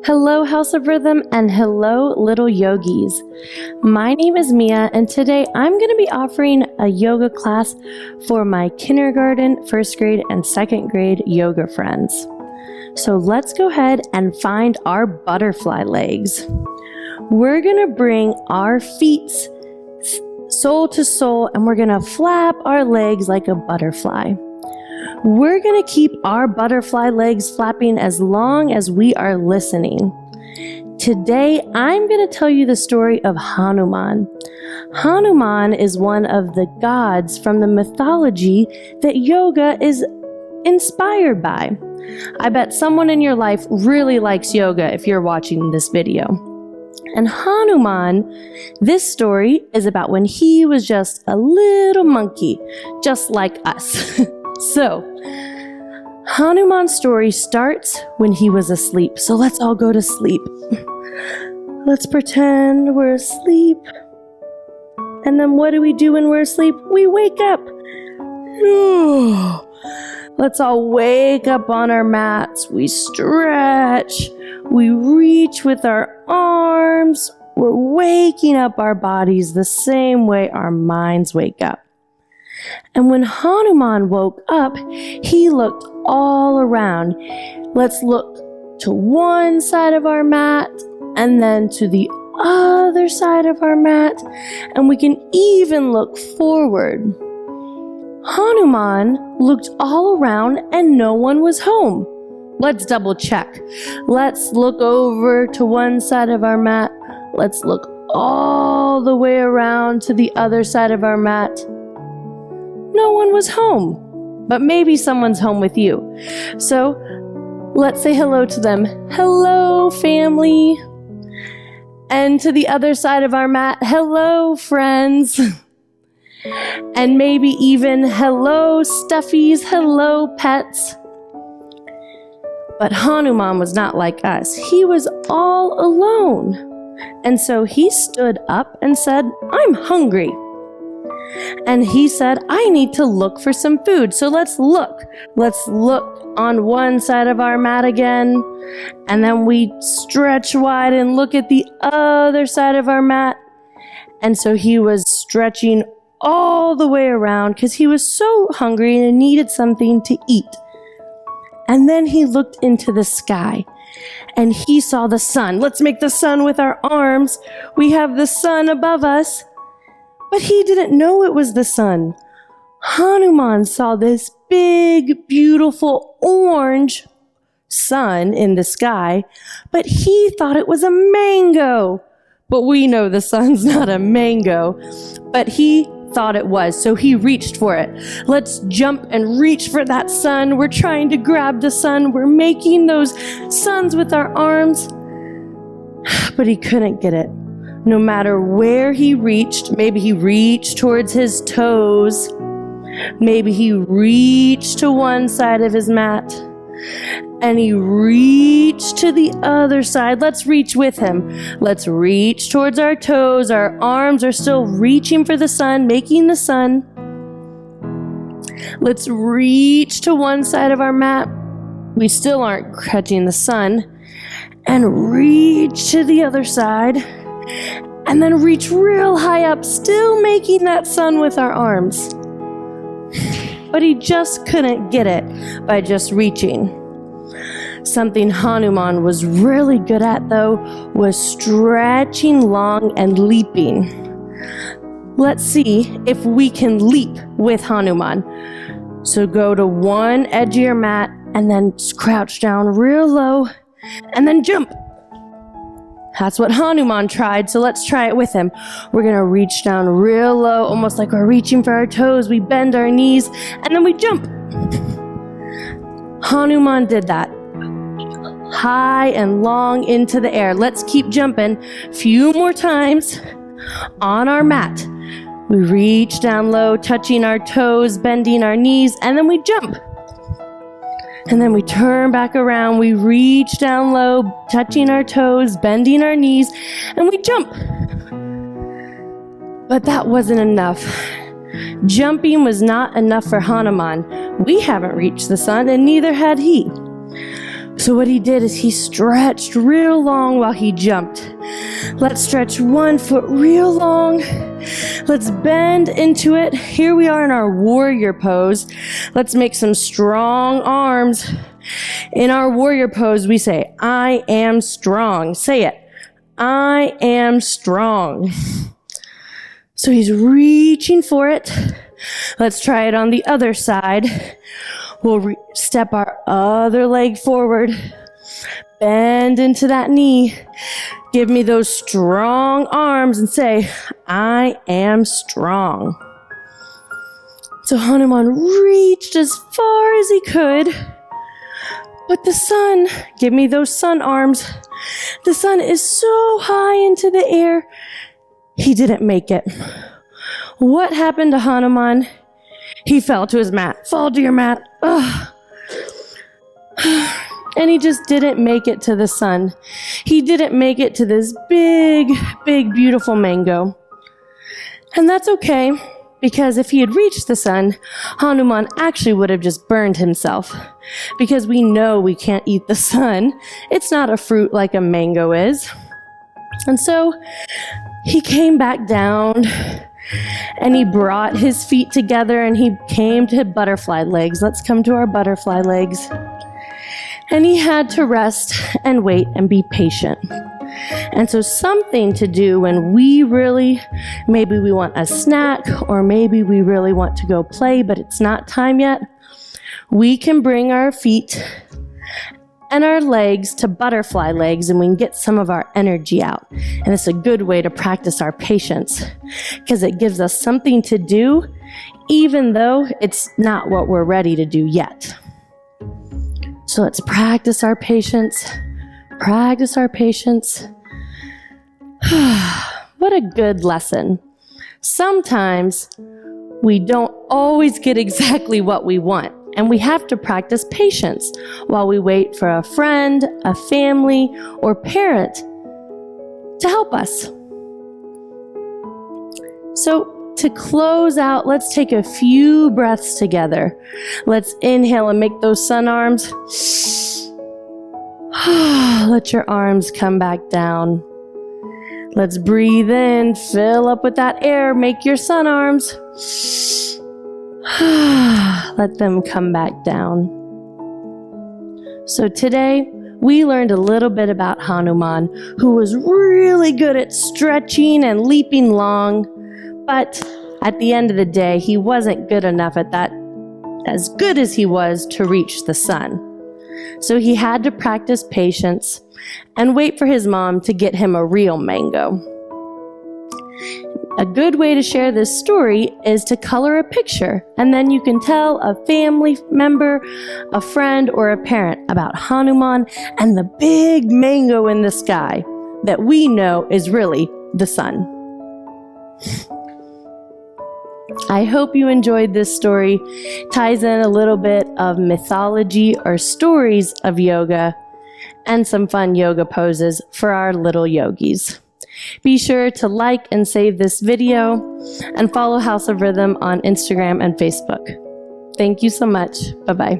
Hello, House of Rhythm, and hello, little yogis. My name is Mia, and today I'm going to be offering a yoga class for my kindergarten, first grade, and second grade yoga friends. So let's go ahead and find our butterfly legs. We're going to bring our feet sole to sole, and we're going to flap our legs like a butterfly. We're going to keep our butterfly legs flapping as long as we are listening. Today, I'm going to tell you the story of Hanuman. Hanuman is one of the gods from the mythology that yoga is inspired by. I bet someone in your life really likes yoga if you're watching this video. And Hanuman, this story is about when he was just a little monkey, just like us. So, Hanuman's story starts when he was asleep. So let's all go to sleep. Let's pretend we're asleep. And then what do we do when we're asleep? We wake up. Let's all wake up on our mats. We stretch. We reach with our arms. We're waking up our bodies the same way our minds wake up. And when Hanuman woke up, he looked all around. Let's look to one side of our mat and then to the other side of our mat, and we can even look forward. Hanuman looked all around and no one was home. Let's double check. Let's look over to one side of our mat. Let's look all the way around to the other side of our mat. No one was home, but maybe someone's home with you. So let's say hello to them. Hello, family. And to the other side of our mat, hello, friends. And maybe even hello, stuffies, hello, pets. But Hanuman was not like us. He was all alone. And so he stood up and said, "I'm hungry." And he said, "I need to look for some food." So let's look. Let's look on one side of our mat again. And then we stretch wide and look at the other side of our mat. And so he was stretching all the way around because he was so hungry and needed something to eat. And then he looked into the sky and he saw the sun. Let's make the sun with our arms. We have the sun above us. But he didn't know it was the sun. Hanuman saw this big, beautiful orange sun in the sky, but he thought it was a mango. But we know the sun's not a mango, but he thought it was, so he reached for it. Let's jump and reach for that sun. We're trying to grab the sun. We're making those suns with our arms, but he couldn't get it. No matter where he reached, maybe he reached towards his toes, maybe he reached to one side of his mat, and he reached to the other side. Let's reach with him. Let's reach towards our toes. Our arms are still reaching for the sun, making the sun. Let's reach to one side of our mat. We still aren't catching the sun. And reach to the other side. And then reach real high up, still making that sun with our arms. But he just couldn't get it by just reaching. Something Hanuman was really good at, though, was stretching long and leaping. Let's see if we can leap with Hanuman. So go to one edge of your mat and then crouch down real low and then jump. That's what Hanuman tried, so let's try it with him. We're going to reach down real low, almost like we're reaching for our toes. We bend our knees, and then we jump. Hanuman did that. High and long into the air. Let's keep jumping. A few more times on our mat. We reach down low, touching our toes, bending our knees, and then we jump. And then we turn back around, we reach down low, touching our toes, bending our knees, and we jump. But that wasn't enough. Jumping was not enough for Hanuman. We haven't reached the sun, and neither had he. So what he did is he stretched real long while he jumped. Let's stretch one foot real long. Let's bend into it. Here we are in our warrior pose. Let's make some strong arms. In our warrior pose, we say, I am strong. Say it. I am strong. So he's reaching for it. Let's try it on the other side. We'll step our other leg forward. Bend into that knee. Give me those strong arms and say, I am strong. So Hanuman reached as far as he could. But the sun, give me those sun arms. The sun is so high into the air, he didn't make it. What happened to Hanuman? He fell to his mat. Fall to your mat. Ugh. And he just didn't make it to the sun. He didn't make it to this big, big, beautiful mango. And that's okay, because if he had reached the sun, Hanuman actually would have just burned himself. Because we know we can't eat the sun. It's not a fruit like a mango is. And so he came back down and he brought his feet together and he came to butterfly legs. Let's come to our butterfly legs. And he had to rest and wait and be patient. And so something to do when maybe we want a snack or maybe we really want to go play, but it's not time yet, we can bring our feet and our legs to butterfly legs and we can get some of our energy out. And it's a good way to practice our patience because it gives us something to do even though it's not what we're ready to do yet. So let's practice our patience. Practice our patience. What a good lesson. Sometimes we don't always get exactly what we want, and we have to practice patience while we wait for a friend, a family, or parent to help us. So to close out, let's take a few breaths together. Let's inhale and make those sun arms. Let your arms come back down. Let's breathe in, fill up with that air, make your sun arms. Let them come back down. So today, we learned a little bit about Hanuman, who was really good at stretching and leaping long, but at the end of the day, he wasn't good enough at that, as good as he was to reach the sun. So he had to practice patience and wait for his mom to get him a real mango. A good way to share this story is to color a picture, and then you can tell a family member, a friend, or a parent about Hanuman and the big mango in the sky that we know is really the sun. I hope you enjoyed this story. It ties in a little bit of mythology or stories of yoga and some fun yoga poses for our little yogis. Be sure to like and save this video and follow House of Rhythm on Instagram and Facebook. Thank you so much. Bye-bye.